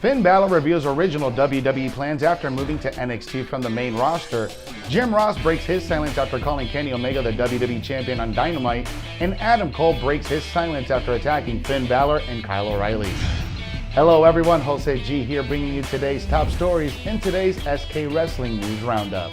Finn Balor reveals original WWE plans after moving to NXT from the main roster. Jim Ross breaks his silence after calling Kenny Omega the WWE Champion on Dynamite. And Adam Cole breaks his silence after attacking Finn Balor and Kyle O'Reilly. Hello everyone, Jose G here bringing you today's top stories in today's SK Wrestling News Roundup.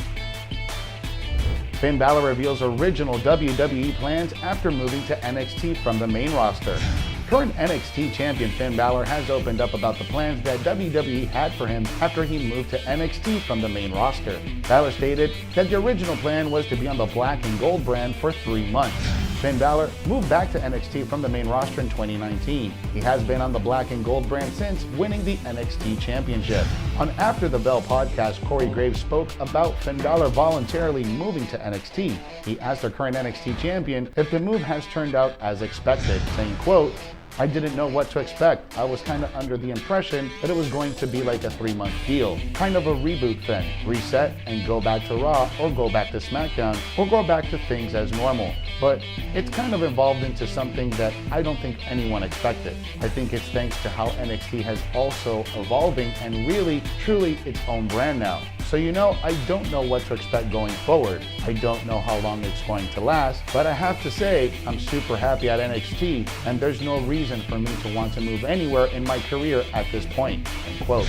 Finn Balor reveals original WWE plans after moving to NXT from the main roster. Current NXT champion Finn Balor has opened up about the plans that WWE had for him after he moved to NXT from the main roster. Balor stated that the original plan was to be on the black and gold brand for 3 months. Finn Balor moved back to NXT from the main roster in 2019. He has been on the black and gold brand since winning the NXT championship. On After the Bell podcast, Corey Graves spoke about Finn Balor voluntarily moving to NXT. He asked the current NXT champion if the move has turned out as expected, saying, quote, "I didn't know what to expect. I was kind of under the impression that it was going to be like a 3-month deal. Kind of a reboot thing. Reset and go back to Raw or go back to SmackDown or go back to things as normal. But it's kind of evolved into something that I don't think anyone expected. I think it's thanks to how NXT has also evolving and really, truly its own brand now. So I don't know what to expect going forward. I don't know how long it's going to last, but I have to say I'm super happy at NXT and there's no reason for me to want to move anywhere in my career at this point." End quote.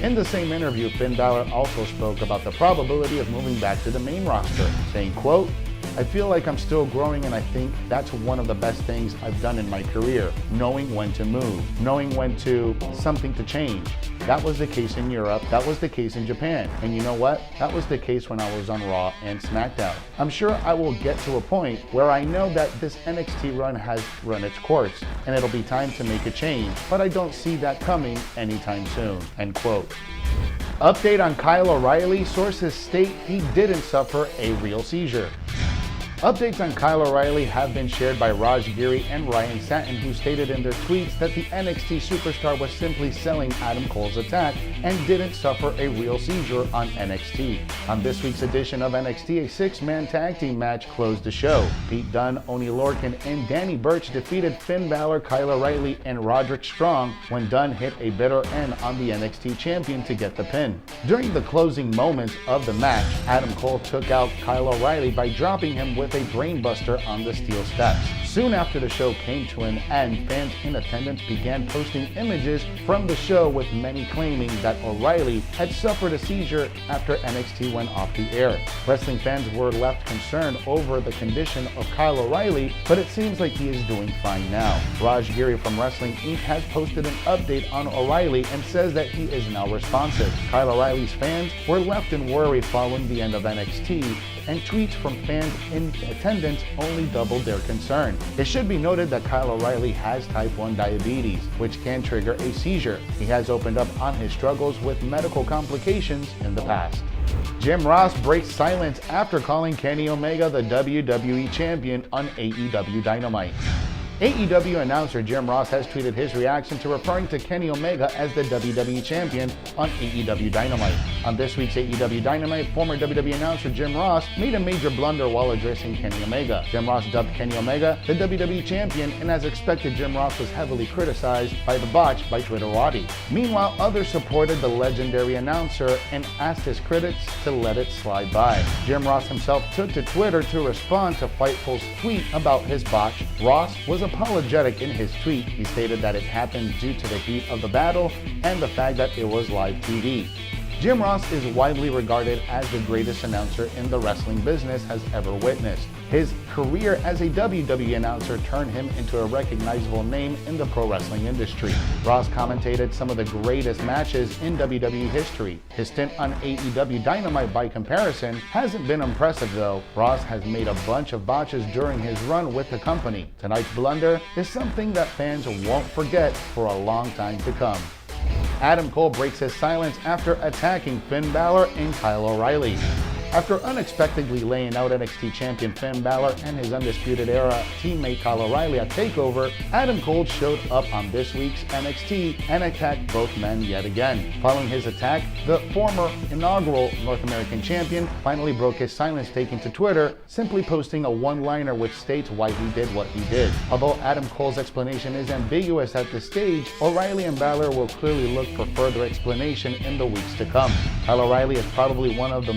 In the same interview, Finn Balor also spoke about the probability of moving back to the main roster, saying, quote, "I feel like I'm still growing and I think that's one of the best things I've done in my career, knowing when to move, knowing when to something to change. That was the case in Europe, that was the case in Japan, and you know what? That was the case when I was on Raw and SmackDown. I'm sure I will get to a point where I know that this NXT run has run its course, and it'll be time to make a change, but I don't see that coming anytime soon." End quote. Update on Kyle O'Reilly, sources state he didn't suffer a real seizure. Updates on Kyle O'Reilly have been shared by Raj Giri and Ryan Satin, who stated in their tweets that the NXT superstar was simply selling Adam Cole's attack and didn't suffer a real seizure on NXT. On this week's edition of NXT, a 6-man tag team match closed the show. Pete Dunne, Oney Lorcan, and Danny Burch defeated Finn Balor, Kyle O'Reilly, and Roderick Strong when Dunne hit a bitter end on the NXT champion to get the pin. During the closing moments of the match, Adam Cole took out Kyle O'Reilly by dropping him with a brainbuster on the steel steps. Soon after the show came to an end, fans in attendance began posting images from the show, with many claiming that O'Reilly had suffered a seizure after NXT went off the air. Wrestling fans were left concerned over the condition of Kyle O'Reilly, but it seems like he is doing fine now. Raj Giri from Wrestling Inc. has posted an update on O'Reilly and says that he is now responsive. Kyle O'Reilly's fans were left in worry following the end of NXT, and tweets from fans in attendance only doubled their concern. It should be noted that Kyle O'Reilly has type 1 diabetes, which can trigger a seizure. He has opened up on his struggles with medical complications in the past. Jim Ross breaks silence after calling Kenny Omega the WWE Champion on AEW Dynamite. AEW announcer Jim Ross has tweeted his reaction to referring to Kenny Omega as the WWE Champion on AEW Dynamite. On this week's AEW Dynamite, former WWE announcer Jim Ross made a major blunder while addressing Kenny Omega. Jim Ross dubbed Kenny Omega the WWE Champion, and as expected, Jim Ross was heavily criticized by the botch by Twitterati. Meanwhile, others supported the legendary announcer and asked his critics to let it slide by. Jim Ross himself took to Twitter to respond to Fightful's tweet about his botch. Ross was apologetic in his tweet. He stated that it happened due to the heat of the battle and the fact that it was live TV. Jim Ross is widely regarded as the greatest announcer in the wrestling business has ever witnessed. His career as a WWE announcer turned him into a recognizable name in the pro wrestling industry. Ross commentated some of the greatest matches in WWE history. His stint on AEW Dynamite, by comparison, hasn't been impressive though. Ross has made a bunch of botches during his run with the company. Tonight's blunder is something that fans won't forget for a long time to come. Adam Cole breaks his silence after attacking Finn Balor and Kyle O'Reilly. After unexpectedly laying out NXT champion Finn Balor and his Undisputed Era teammate Kyle O'Reilly at TakeOver, Adam Cole showed up on this week's NXT and attacked both men yet again. Following his attack, the former inaugural North American champion finally broke his silence, taking to Twitter, simply posting a one-liner which states why he did what he did. Although Adam Cole's explanation is ambiguous at this stage, O'Reilly and Balor will clearly look for further explanation in the weeks to come. Kyle O'Reilly is probably one of the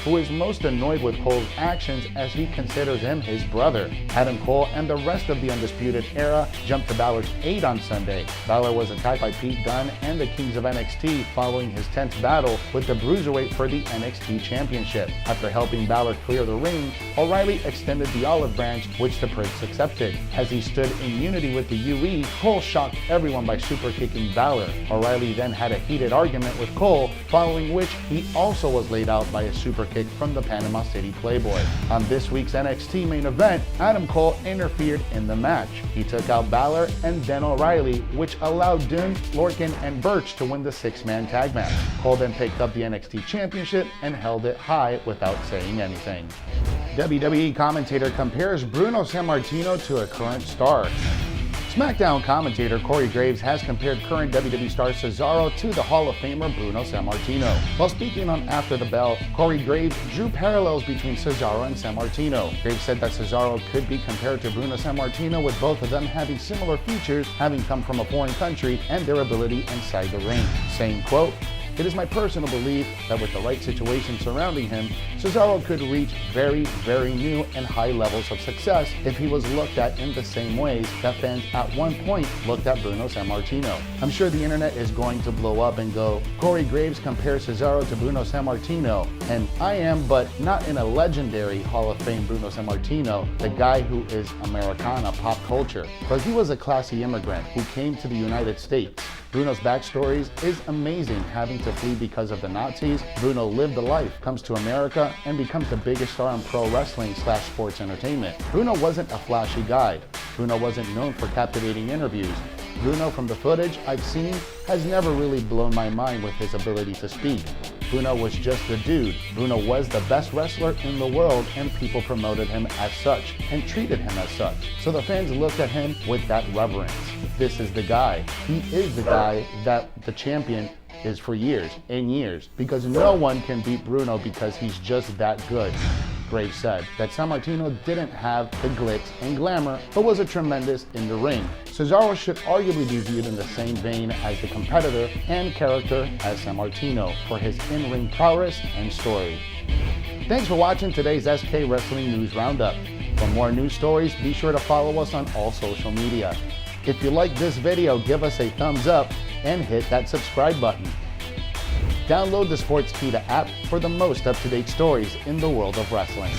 who is most annoyed with Cole's actions, as he considers him his brother. Adam Cole and the rest of the Undisputed Era jumped to Balor's aid on Sunday. Balor was attacked by Pete Dunne and the Kings of NXT following his tense battle with the Bruiserweight for the NXT Championship. After helping Balor clear the ring, O'Reilly extended the olive branch, which the Prince accepted. As he stood in unity with the UE, Cole shocked everyone by super kicking Balor. O'Reilly then had a heated argument with Cole, following which he also was laid out by a super kick from the Panama City Playboy. On this week's NXT main event, Adam Cole interfered in the match. He took out Balor and then O'Reilly, which allowed Dunne, Lorcan, and Birch to win the six-man tag match. Cole then picked up the NXT Championship and held it high without saying anything. WWE commentator compares Bruno Sammartino to a current star. SmackDown commentator Corey Graves has compared current WWE star Cesaro to the Hall of Famer Bruno Sammartino. While speaking on After the Bell, Corey Graves drew parallels between Cesaro and Sammartino. Graves said that Cesaro could be compared to Bruno Sammartino, with both of them having similar features, having come from a foreign country, and their ability inside the ring, saying, quote, "It is my personal belief that with the right situation surrounding him, Cesaro could reach very, very new and high levels of success if he was looked at in the same ways that fans at one point looked at Bruno Sammartino." I'm sure the internet is going to blow up and go, "Corey Graves compares Cesaro to Bruno Sammartino," and I am, but not in a legendary Hall of Fame Bruno Sammartino, the guy who is Americana pop culture. But he was a classy immigrant who came to the United States. Bruno's backstory is amazing, having to flee because of the Nazis. Bruno lived the life, comes to America, and becomes the biggest star in pro wrestling / sports entertainment. Bruno wasn't a flashy guy. Bruno wasn't known for captivating interviews. Bruno, from the footage I've seen, has never really blown my mind with his ability to speak. Bruno was just a dude. Bruno was the best wrestler in the world, and people promoted him as such and treated him as such. So the fans looked at him with that reverence. This is the guy. He is the guy that the champion is for years and years, because no one can beat Bruno because he's just that good. Graves said that Sammartino didn't have the glitz and glamour, but was a tremendous in the ring. Cesaro should arguably be viewed in the same vein as the competitor and character as Sammartino for his in-ring prowess and story. Thanks for watching today's SK Wrestling News Roundup. For more news stories, be sure to follow us on all social media. If you like this video, give us a thumbs up and hit that subscribe button. Download the Sportskeeda app for the most up-to-date stories in the world of wrestling.